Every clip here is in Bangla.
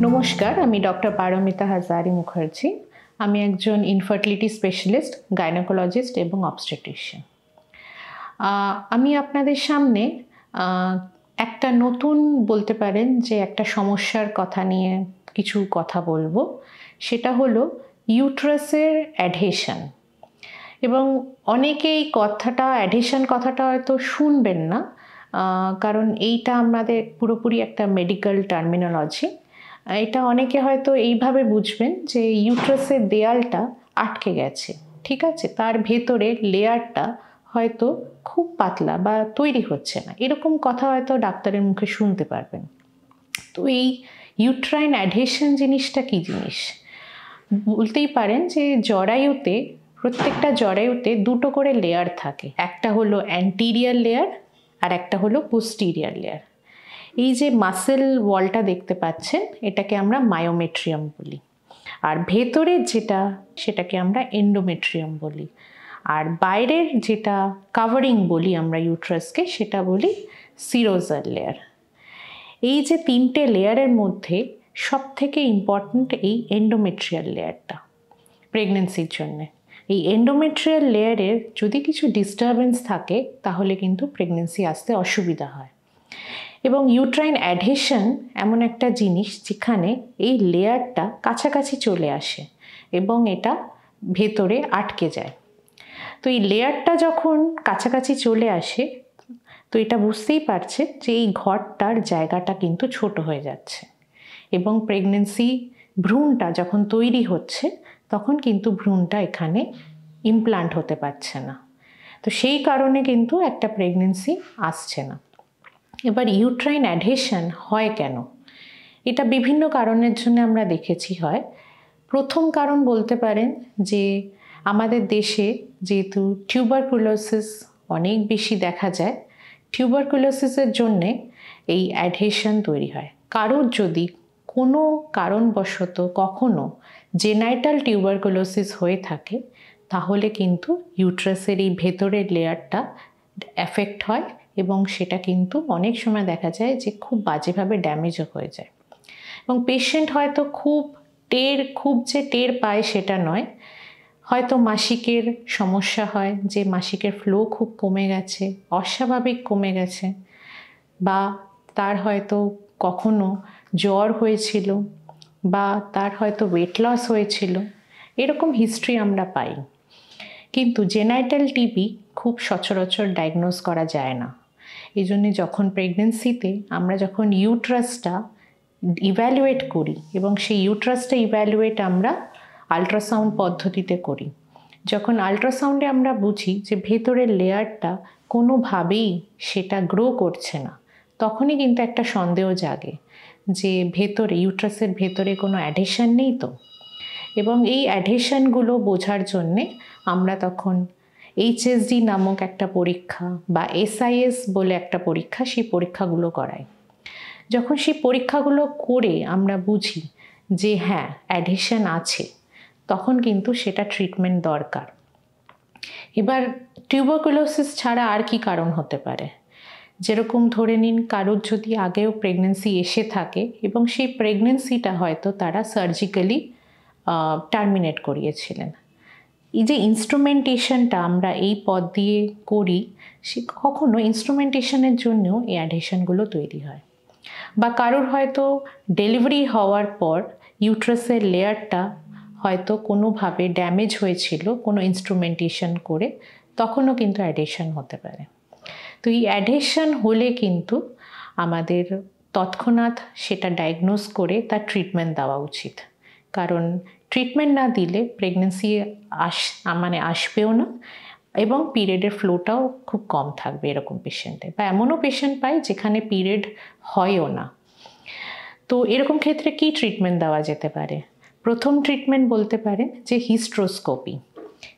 নমস্কার, আমি ডক্টর পারমিতা হাজারি মুখার্জি। আমি একজন ইনফার্টিলিটি স্পেশালিস্ট, গাইনোকোলজিস্ট এবং অবস্টেট্রিশিয়ান। আমি আপনাদের সামনে একটা নতুন বলতে পারেন যে একটা সমস্যার কথা নিয়ে কিছু কথা বলবো। সেটা হলো ইউট্রাসের অ্যাডহেশন। এবং অনেকে এই কথাটা অ্যাডহেশন কথাটা হয়তো শুনবেন না, কারণ এইটা আমাদের পুরোপুরি একটা মেডিকেল টার্মিনোলজি। এটা অনেকে হয়তো এইভাবে বুঝবেন যে ইউট্রাসের দেয়ালটা আটকে গেছে, ঠিক আছে, তার ভেতরে লেয়ারটা হয়তো খুব পাতলা বা তৈরি হচ্ছে না, এরকম কথা হয়তো ডাক্তারের মুখে শুনতে পারবেন। তো এই ইউট্রাইন অ্যাডহেশন জিনিসটা কী জিনিস? বলতেই পারেন যে জরায়ুতে, প্রত্যেকটা জরায়ুতে দুটো করে লেয়ার থাকে। একটা হলো অ্যান্টিরিয়ার লেয়ার আর একটা হলো পোস্টিরিয়ার লেয়ার। এই যে মাসেল ওয়ালটা দেখতে পাচ্ছেন, এটাকে আমরা মায়োমেট্রিয়াম বলি। আর ভেতরের যেটা, সেটাকে আমরা এন্ডোমেট্রিয়াম বলি। আর বাইরের যেটা কাভারিং বলি আমরা ইউট্রাসকে, সেটা বলি সিরোজাল লেয়ার। এই যে তিনটে লেয়ারের মধ্যে সব থেকে ইম্পর্ট্যান্ট এই এন্ডোমেট্রিয়াল লেয়ারটা প্রেগনেন্সির জন্যে। এই এন্ডোমেট্রিয়াল লেয়ারের যদি কিছু ডিস্টারবেন্স থাকে তাহলে কিন্তু প্রেগনেন্সি আসতে অসুবিধা হয়। এবং ইউট্রাইন অ্যাডহেশন এমন একটা জিনিস যেখানে এই লেয়ারটা কাছাকাছি চলে আসে এবং এটা ভেতরে আটকে যায়। তো এই লেয়ারটা যখন কাছাকাছি চলে আসে, তো এটা বুঝতেই পারছে যে এই ঘরটার জায়গাটা কিন্তু ছোট হয়ে যাচ্ছে এবং প্রেগনেন্সি ভ্রূণটা যখন তৈরি হচ্ছে তখন কিন্তু ভ্রূণটা এখানে ইমপ্লান্ট হতে পারছে না। তো সেই কারণে কিন্তু একটা প্রেগনেন্সি আসছে না। এবার ইউট্রাইন অ্যাডহেশন হয় কেন? এটা বিভিন্ন কারণের জন্য আমরা দেখেছি হয়। প্রথম কারণ বলতে পারেন যে আমাদের দেশে যেহেতু টিউবারকুলোসিস অনেক বেশি দেখা যায়, টিউবারকুলোসিসের জন্যে এই অ্যাডহেশন তৈরি হয়। কারোর যদি কোনো কারণবশত কখনো জেনাইটাল টিউবারকুলোসিস হয়ে থাকে তাহলে কিন্তু ইউট্রাসের এই ভেতরের লেয়ারটা এফেক্ট হয় এবং সেটা কিন্তু অনেক সময় দেখা যায় যে খুব বাজেভাবে ড্যামেজও হয়ে যায়। এবং পেশেন্ট হয়তো খুব যে টের পায় সেটা নয়, হয়তো মাসিকের সমস্যা হয়, যে মাসিকের ফ্লো খুব কমে গেছে, অস্বাভাবিক কমে গেছে, বা তার হয়তো কখনো জ্বর হয়েছিল, বা তার হয়তো ওয়েট লস হয়েছিল, এরকম হিস্ট্রি আমরা পাই। কিন্তু জেনাইটাল টিবি খুব সচরাচর ডায়াগনোজ করা যায় না। এই জন্যে যখন প্রেগনেন্সিতে আমরা যখন ইউট্রাসটা ইভ্যালুয়েট করি, এবং সেই ইউট্রাসটা ইভ্যালুয়েট আমরা আল্ট্রাসাউন্ড পদ্ধতিতে করি, যখন আল্ট্রাসাউন্ডে আমরা বুঝি যে ভেতরের লেয়ারটা কোনোভাবেই সেটা গ্রো করছে না, তখনই কিন্তু একটা সন্দেহ জাগে যে ভেতরে ইউট্রাসের ভেতরে কোনো অ্যাডহেশন নেই তো। এবং এই অ্যাডহেশনগুলো বোঝার জন্যে আমরা তখন HSD নামক একটা পরীক্ষা বা SIS বলে একটা পরীক্ষা, সেই পরীক্ষাগুলো করাই। যখন সেই পরীক্ষাগুলো করে আমরা বুঝি যে হ্যাঁ অ্যাডহেশন আছে, তখন কিন্তু সেটা ট্রিটমেন্ট দরকার। এবার টিউবারকুলোসিস ছাড়া আর কি কারণ হতে পারে? যেরকম ধরে নিন কারোর যদি আগেও প্রেগনেন্সি এসে থাকে এবং সেই প্রেগনেন্সিটা হয়তো তারা সার্জিক্যালি টার্মিনেট করিয়েছিলেন। এই যে ইনস্ট্রুমেন্টেশনটা আমরা এই পথ দিয়ে করি, সে কখনো ইনস্ট্রুমেন্টেশনের জন্যও এই অ্যাডহেশনগুলো তৈরি হয়। বা কারোর হয়তো ডেলিভারি হওয়ার পর ইউট্রাসের লেয়ারটা হয়তো কোনোভাবে ড্যামেজ হয়েছিল কোনো ইনস্ট্রুমেন্টেশন করে, তখনও কিন্তু অ্যাডহেশন হতে পারে। তো এই অ্যাডহেশন হলে কিন্তু আমাদের তৎক্ষণাৎ সেটা ডায়াগনোজ করে তার ট্রিটমেন্ট দেওয়া উচিত, কারণ ট্রিটমেন্ট না দিলে প্রেগনেন্সি আসবেও না এবং পিরিয়ডের ফ্লোটাও খুব কম থাকবে এরকম পেশেন্টে। বা এমনও পেশেন্ট পাই যেখানে পিরিয়ড হয়ও না। তো এরকম ক্ষেত্রে কি ট্রিটমেন্ট দেওয়া যেতে পারে? প্রথম ট্রিটমেন্ট বলতে পারেন যে হিস্ট্রোস্কোপি।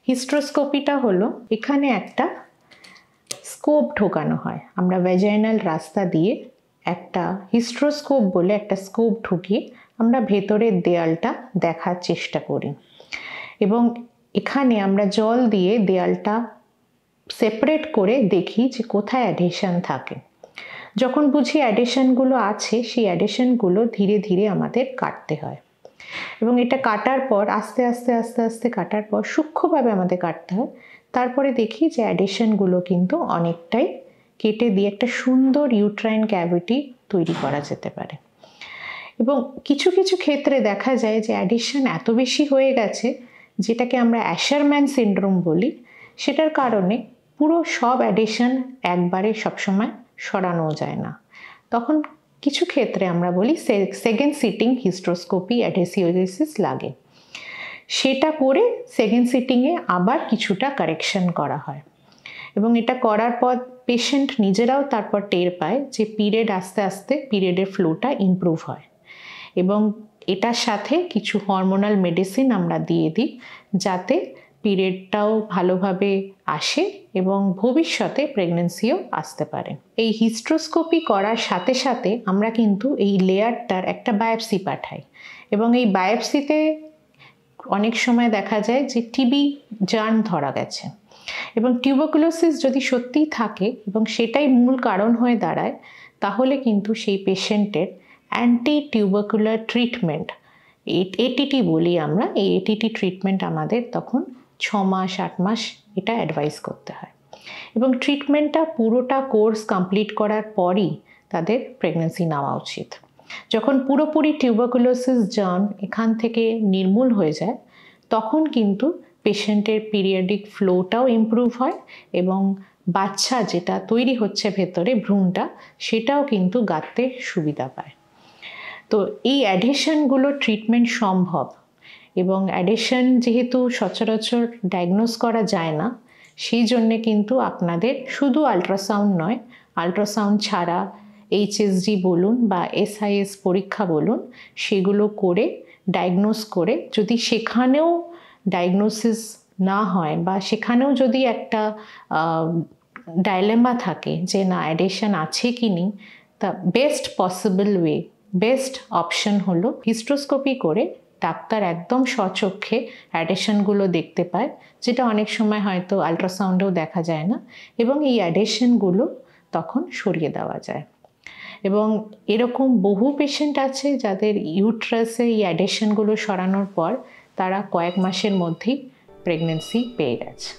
হিস্ট্রোস্কোপিটা হলো এখানে একটা স্কোপ ঢোকানো হয়, আমরা ভ্যাজাইনাল রাস্তা দিয়ে একটা হিস্ট্রোস্কোপ বলে একটা স্কোপ ঢুকিয়ে আমরা ভেতরের দেয়ালটা দেখার চেষ্টা করি এবং এখানে আমরা জল দিয়ে দেয়ালটা সেপারেট করে দেখি যে কোথায় অ্যাডহেশন থাকে। যখন বুঝি অ্যাডিশনগুলো আছে, সেই অ্যাডিশনগুলো ধীরে ধীরে আমাদের কাটতে হয় এবং এটা কাটার পর আস্তে আস্তে আস্তে আস্তে কাটার পর সূক্ষ্মভাবে আমাদের কাটতে হয়। তারপরে দেখি যে অ্যাডিশনগুলো কিন্তু অনেকটাই কেটে দিয়ে একটা সুন্দর ইউট্রাইন ক্যাভিটি তৈরি করা যেতে পারে। এবং কিছু কিছু ক্ষেত্রে দেখা যায় যে অ্যাডিশন এত বেশি হয়ে গেছে, যেটাকে আমরা অ্যাশারম্যান সিনড্রোম বলি, সেটার কারণে পুরো সব অ্যাডিশন একবারে সবসময় সরানো যায় না। তখন কিছু ক্ষেত্রে আমরা বলি সেকেন্ড সিটিং হিস্ট্রোস্কোপি অ্যাডহেসিওসিস লাগে। সেটা করে সেকেন্ড সিটিংয়ে আবার কিছুটা কারেকশন করা হয় এবং এটা করার পর পেশেন্ট নিজেরাও তারপর টের পায় যে পিরিয়ড আস্তে আস্তে পিরিয়ডের ফ্লোটা ইমপ্রুভ হয় এবং এটার সাথে কিছু হরমোনাল মেডিসিন আমরা দিয়ে দিই যাতে পিরিয়ডটাও ভালোভাবে আসে এবং ভবিষ্যতে প্রেগনেন্সিও আসতে পারে। এই হিস্ট্রোস্কোপি করার সাথে সাথে আমরা কিন্তু এই লেয়ারটার একটা বায়োপসি পাঠাই এবং এই বায়োপসিতে অনেক সময় দেখা যায় যে টিবি জার্ম ধরা গেছে এবং টিউবারকুলোসিস যদি সত্যিই থাকে এবং সেটাই মূল কারণ হয়ে দাঁড়ায়, তাহলে কিন্তু সেই পেশেন্টের অ্যান্টি টিউবারকুলার ট্রিটমেন্ট, এটিটি বলি আমরা, এই এটিটি ট্রিটমেন্ট আমাদের তখন 6 মাস 8 মাস এটা অ্যাডভাইস করতে হয় এবং ট্রিটমেন্টটা পুরোটা কোর্স কমপ্লিট করার পরই তাদের প্রেগনেন্সি নেওয়া উচিত। যখন পুরোপুরি টিউবারকুলোসিস জার্ম এখান থেকে নির্মূল হয়ে যায়, তখন কিন্তু পেশেন্টের পিরিয়ডিক ফ্লোটাও ইমপ্রুভ হয় এবং বাচ্চা যেটা তৈরি হচ্ছে ভেতরে ভ্রূণটা, সেটাও কিন্তু গাঁথতে সুবিধা পায়। তো এই অ্যাডিশনগুলো ট্রিটমেন্ট সম্ভব এবং অ্যাডিশন যেহেতু সচরাচর ডায়াগনোজ করা যায় না, সেই জন্যে কিন্তু আপনাদের শুধু আল্ট্রাসাউন্ড নয়, আল্ট্রাসাউন্ড ছাড়া এইচএসজি বলুন বা এসআইএস পরীক্ষা বলুন, সেগুলো করে ডায়াগনোজ করে যদি সেখানেও ডায়াগনোসিস না হয় বা সেখানেও যদি একটা ডাইলেমা থাকে যে না অ্যাডিশন আছে কি নেই, তা best possible way, best option হলো হিস্ট্রোস্কোপি করে ডাক্তার একদম স্বচক্ষে অ্যাডিশনগুলো দেখতে পায়, যেটা অনেক সময় হয়তো আল্ট্রাসাউন্ডেও দেখা যায় না, এবং এই অ্যাডিশনগুলো তখন সরিয়ে দেওয়া যায়। এবং এরকম বহু পেশেন্ট আছে যাদের ইউট্রাসে এই অ্যাডিশনগুলো সরানোর পর তারা কয়েক মাসের মধ্যেই প্রেগনেন্সি পেয়ে গেছে।